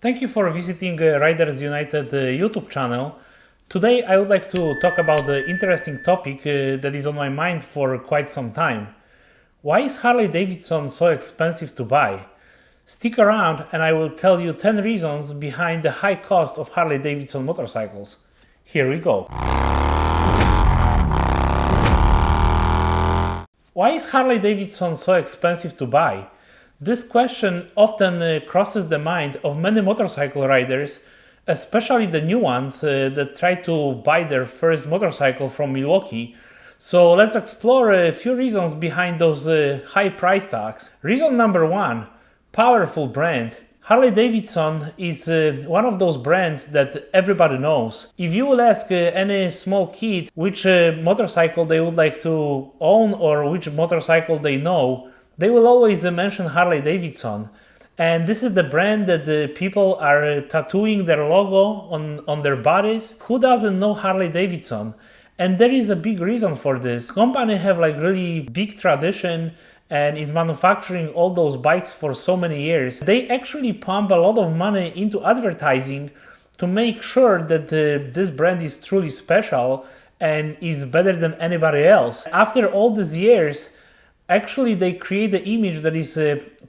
Thank you for visiting Riders United YouTube channel. Today I would like to talk about the interesting topic that is on my mind for quite some time. Why is Harley-Davidson so expensive to buy? Stick around and I will tell you 10 reasons behind the high cost of Harley-Davidson motorcycles. Here we go. Why is Harley-Davidson so expensive to buy? This question often crosses the mind of many motorcycle riders, especially the new ones that try to buy their first motorcycle from Milwaukee. So let's explore a few reasons behind those high price tags. Reason number one, powerful brand. Harley-Davidson is one of those brands that everybody knows. If you will ask any small kid which motorcycle they would like to own or which motorcycle they know, they will always mention Harley-Davidson. And this is the brand that people are tattooing their logo on their bodies. Who doesn't know Harley-Davidson? And there is a big reason for this. The company have like really big tradition and is manufacturing all those bikes for so many years. They actually pump a lot of money into advertising to make sure that this brand is truly special and is better than anybody else. After all these years, actually they create the image that is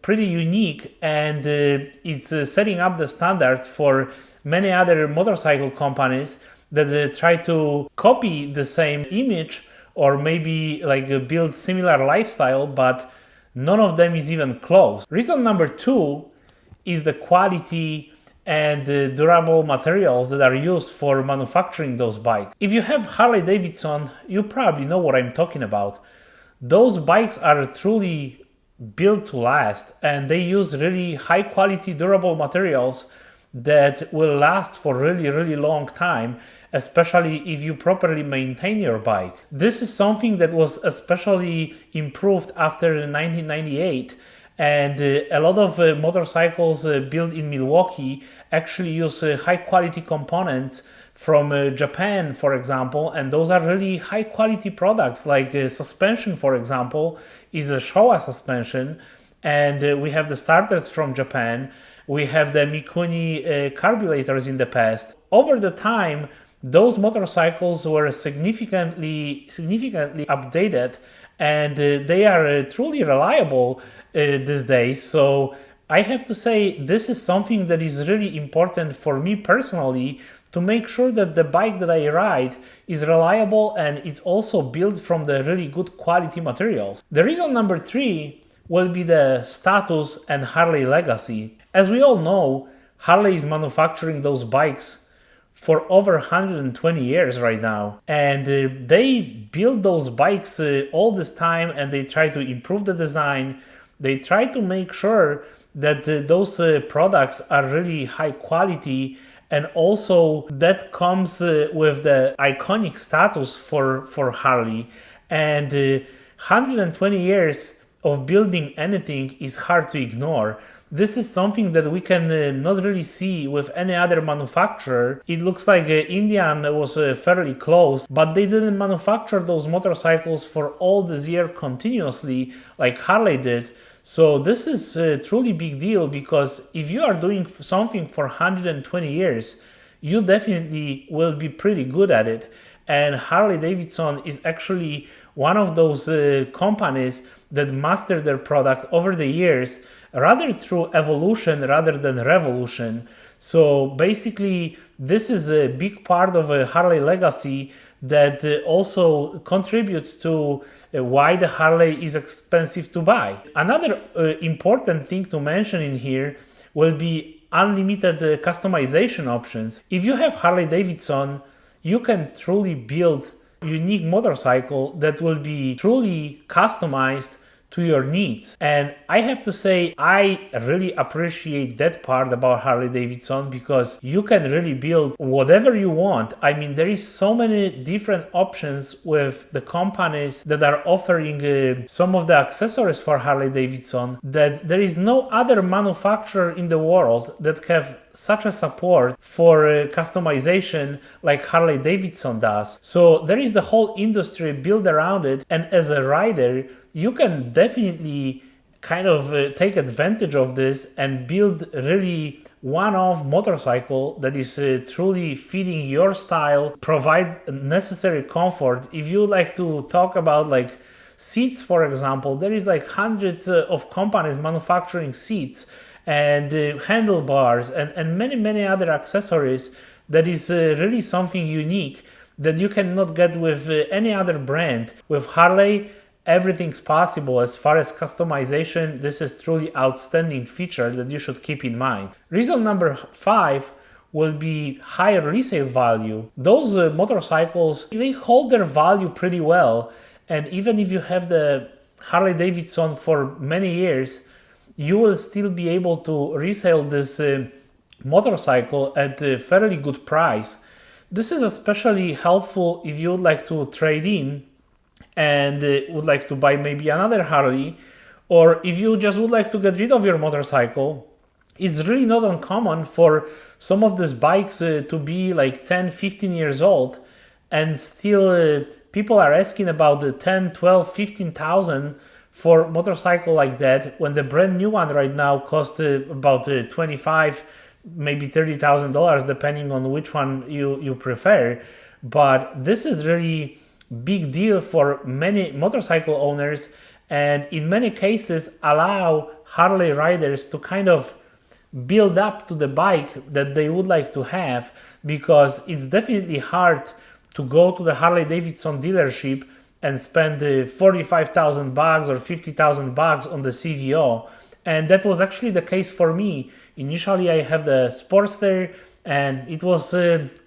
pretty unique and it's setting up the standard for many other motorcycle companies that try to copy the same image or maybe like build similar lifestyle, but none of them is even close. Reason number two is the quality and durable materials that are used for manufacturing those bikes. If you have Harley-Davidson, you probably know what I'm talking about. Those bikes are truly built to last and they use really high quality durable materials that will last for really long time, especially if you properly maintain your bike. This is something that was especially improved after 1998, and a lot of motorcycles built in Milwaukee actually use high quality components from Japan, for example, and those are really high quality products. Like suspension, for example, is a Showa suspension, and we have the starters from Japan. We have the Mikuni carburetors in the past. Over the time, those motorcycles were significantly updated, and they are truly reliable these days. So I have to say this is something that is really important for me personally, to make sure that the bike that I ride is reliable and it's also built from the really good quality materials. The reason number three will be the status and Harley legacy. As we all know, Harley is manufacturing those bikes for over 120 years right now, and they build those bikes all this time, and they try to improve the design. They try to make sure that those products are really high quality, and also that comes with the iconic status for Harley. And 120 years of building anything is hard to ignore. This is something that we can not really see with any other manufacturer. It looks like Indian was fairly close, but they didn't manufacture those motorcycles for all this year continuously like Harley did. So this is a truly big deal, because if you are doing something for 120 years, you definitely will be pretty good at it. And Harley-Davidson is actually one of those companies that mastered their product over the years, rather through evolution rather than revolution. So basically, this is a big part of a Harley legacy that also contributes to why the Harley is expensive to buy. Another important thing to mention in here will be unlimited customization options. If you have Harley-Davidson, you can truly build a unique motorcycle that will be truly customized to your needs. And I have to say, I really appreciate that part about Harley-Davidson, because you can really build whatever you want. I mean, there is so many different options with the companies that are offering some of the accessories for Harley-Davidson, that there is no other manufacturer in the world that have such a support for customization like Harley-Davidson does. So there is the whole industry built around it, and as a rider, you can definitely kind of take advantage of this and build really one-off motorcycle that is truly fitting your style, provide necessary comfort. If you like to talk about like seats, for example, there is like hundreds of companies manufacturing seats and handlebars and many other accessories that is really something unique that you cannot get with any other brand. With Harley, everything's possible as far as customization. This is truly outstanding feature that you should keep in mind. Reason number 5 will be higher resale value. Those motorcycles, they hold their value pretty well, and even if you have the Harley-Davidson for many years, you will still be able to resell this motorcycle at a fairly good price. This is especially helpful if you would like to trade in and would like to buy maybe another Harley, or if you just would like to get rid of your motorcycle. It's really not uncommon for some of these bikes to be like 10-15 years old, and still people are asking about the 10, 12, 15,000 for a motorcycle like that, when the brand new one right now costs about 25, maybe $30,000, depending on which one you prefer. But this is really big deal for many motorcycle owners, and in many cases allow Harley riders to kind of build up to the bike that they would like to have, because it's definitely hard to go to the Harley-Davidson dealership and spend $45,000 or $50,000 on the CVO. And that was actually the case for me. Initially I have the Sportster, and it was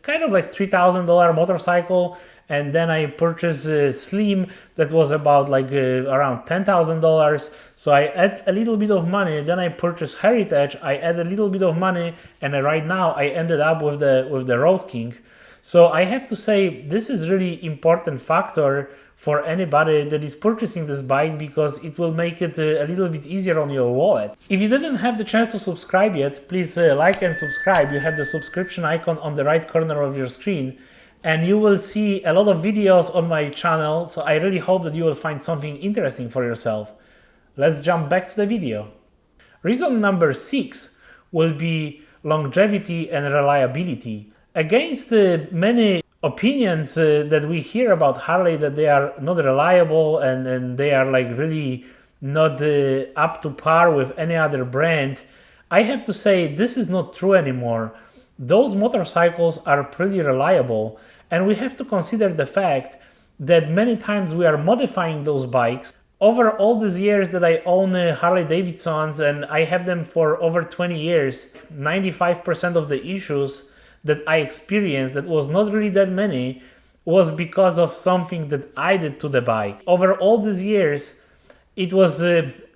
kind of like $3,000 motorcycle, and then I purchased a Slim that was about like around $10,000. So I add a little bit of money, then I purchased Heritage, I add a little bit of money, and right now I ended up with the Road King. So I have to say this is really important factor for anybody that is purchasing this bike, because it will make it a little bit easier on your wallet. If you didn't have the chance to subscribe yet, please like and subscribe. You have the subscription icon on the right corner of your screen, and you will see a lot of videos on my channel, so I really hope that you will find something interesting for yourself. Let's jump back to the video. Reason number 6 will be longevity and reliability. Against many opinions that we hear about Harley, that they are not reliable and they are like really not up to par with any other brand, I have to say this is not true anymore. Those motorcycles are pretty reliable, and we have to consider the fact that many times we are modifying those bikes. Over all these years that I own Harley-Davidsons, and I have them for over 20 years, 95% of the issues that I experienced, that was not really that many, was because of something that I did to the bike. Over all these years, it was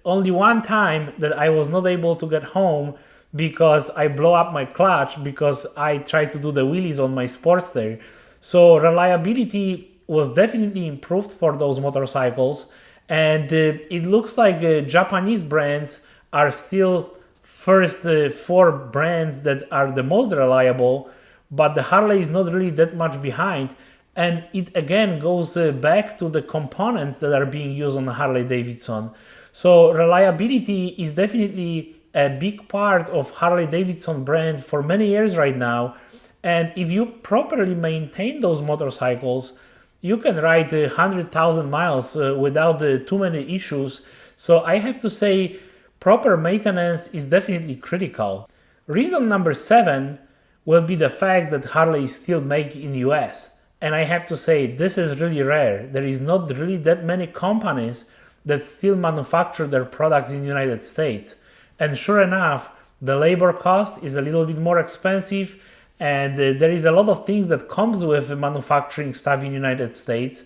only one time that I was not able to get home because I blow up my clutch because I tried to do the wheelies on my Sportster. So reliability was definitely improved for those motorcycles, and it looks like Japanese brands are still first 4 brands that are the most reliable, but the Harley is not really that much behind. And it again goes back to the components that are being used on the Harley-Davidson. So reliability is definitely a big part of Harley-Davidson brand for many years right now. And if you properly maintain those motorcycles, you can ride 100,000 miles without too many issues. So I have to say proper maintenance is definitely critical. Reason number 7 will be the fact that Harley is still made in the US. And I have to say this is really rare. There is not really that many companies that still manufacture their products in the United States. And sure enough, the labor cost is a little bit more expensive, and there is a lot of things that comes with manufacturing stuff in the United States.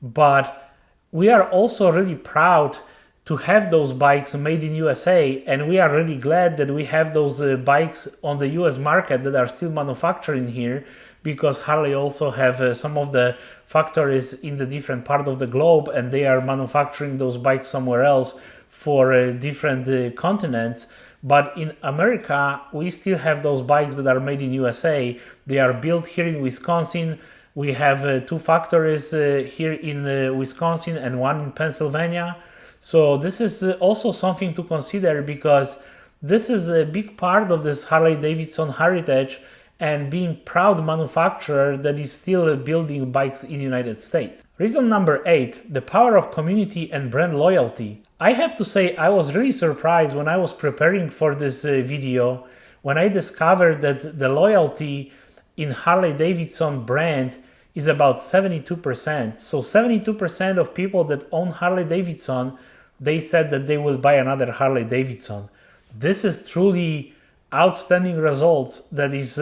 But we are also really proud to have those bikes made in USA, and we are really glad that we have those bikes on the US market that are still manufacturing here, because Harley also have some of the factories in the different part of the globe, and they are manufacturing those bikes somewhere else for different continents. But in America, we still have those bikes that are made in USA. They are built here in Wisconsin. We have 2 factories here in Wisconsin and 1 in Pennsylvania. So this is also something to consider, because This is a big part of this Harley-Davidson heritage and being proud manufacturer that is still building bikes in the United States. Reason number 8, the power of community and brand loyalty. I have to say I was really surprised when I was preparing for this video when I discovered that the loyalty in Harley-Davidson brand is about 72%. So 72% of people that own Harley-Davidson, they said that they will buy another Harley-Davidson. This is truly outstanding results that is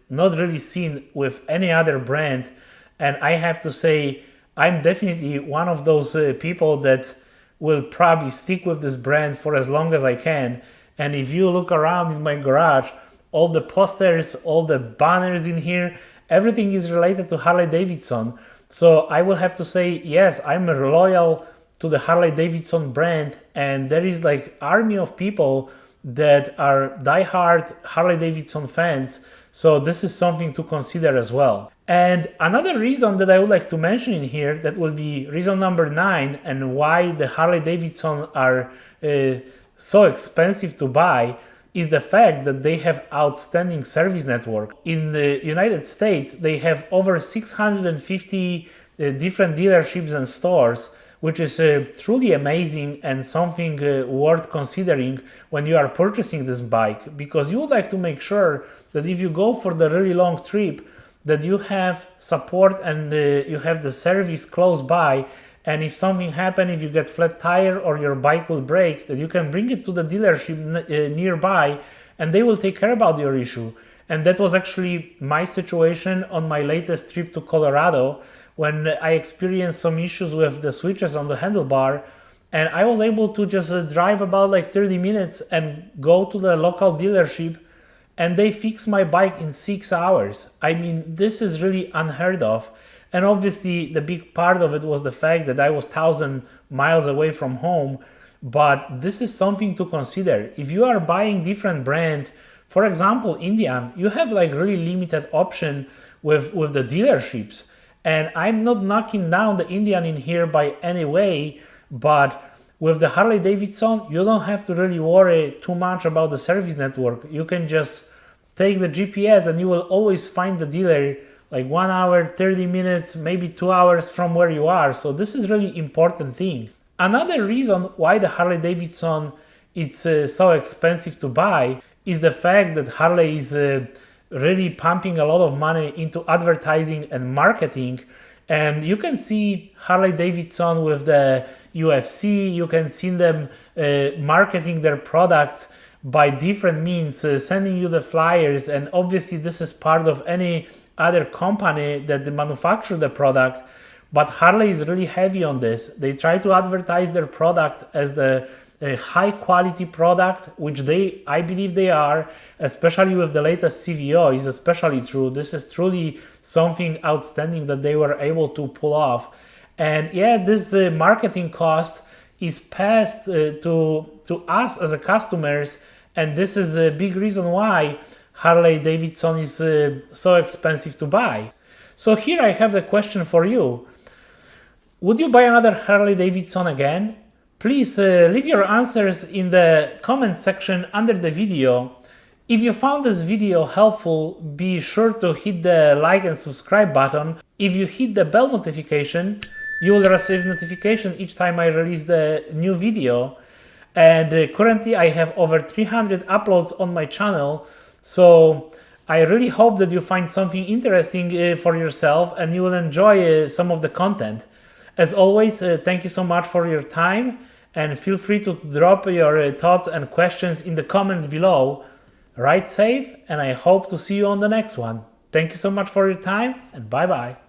not really seen with any other brand. And I have to say, I'm definitely one of those people that will probably stick with this brand for as long as I can. And if you look around in my garage, all the posters, all the banners in here, everything is related to Harley-Davidson. So I will have to say, yes, I'm loyal to the Harley-Davidson brand, and there is like army of people that are diehard Harley-Davidson fans. So this is something to consider as well. And another reason that I would like to mention in here, that will be reason number 9, and why the Harley-Davidson are so expensive to buy, is the fact that they have outstanding service network. In the United States, they have over 650 different dealerships and stores, which is truly amazing and something worth considering when you are purchasing this bike, because you would like to make sure that if you go for the really long trip, that you have support and you have the service close by. And if something happens, if you get flat tire or your bike will break, that you can bring it to the dealership nearby and they will take care about your issue. And that was actually my situation on my latest trip to Colorado, when I experienced some issues with the switches on the handlebar, and I was able to just drive about like 30 minutes and go to the local dealership, and they fixed my bike in 6 hours. I mean, this is really unheard of. And obviously the big part of it was the fact that I was 1,000 miles away from home. But this is something to consider. If you are buying different brand, for example, Indian, you have like really limited option with the dealerships. And I'm not knocking down the Indian in here by any way, but with the Harley-Davidson, you don't have to really worry too much about the service network. You can just take the GPS and you will always find the dealer like 1 hour, 30 minutes, maybe 2 hours from where you are. So this is really important thing. Another reason why the Harley-Davidson is so expensive to buy is the fact that Harley is really pumping a lot of money into advertising and marketing. And you can see Harley-Davidson with the UFC, you can see them marketing their products by different means, sending you the flyers. And obviously this is part of any other company that they manufacture the product, but Harley is really heavy on this. They try to advertise their product as the high quality product, which I believe they are, especially with the latest CVO is especially true. This is truly something outstanding that they were able to pull off. And yeah, this marketing cost is passed to us as a customers, and this is a big reason why Harley-Davidson is so expensive to buy. So here I have the question for you. Would you buy another Harley-Davidson again? Please leave your answers in the comment section under the video. If you found this video helpful, be sure to hit the like and subscribe button. If you hit the bell notification, you will receive notification each time I release the new video. And currently I have over 300 uploads on my channel. So I really hope that you find something interesting for yourself and you will enjoy some of the content. As always, thank you so much for your time, and feel free to drop your thoughts and questions in the comments below. Ride safe, and I hope to see you on the next one. Thank you so much for your time, and bye bye.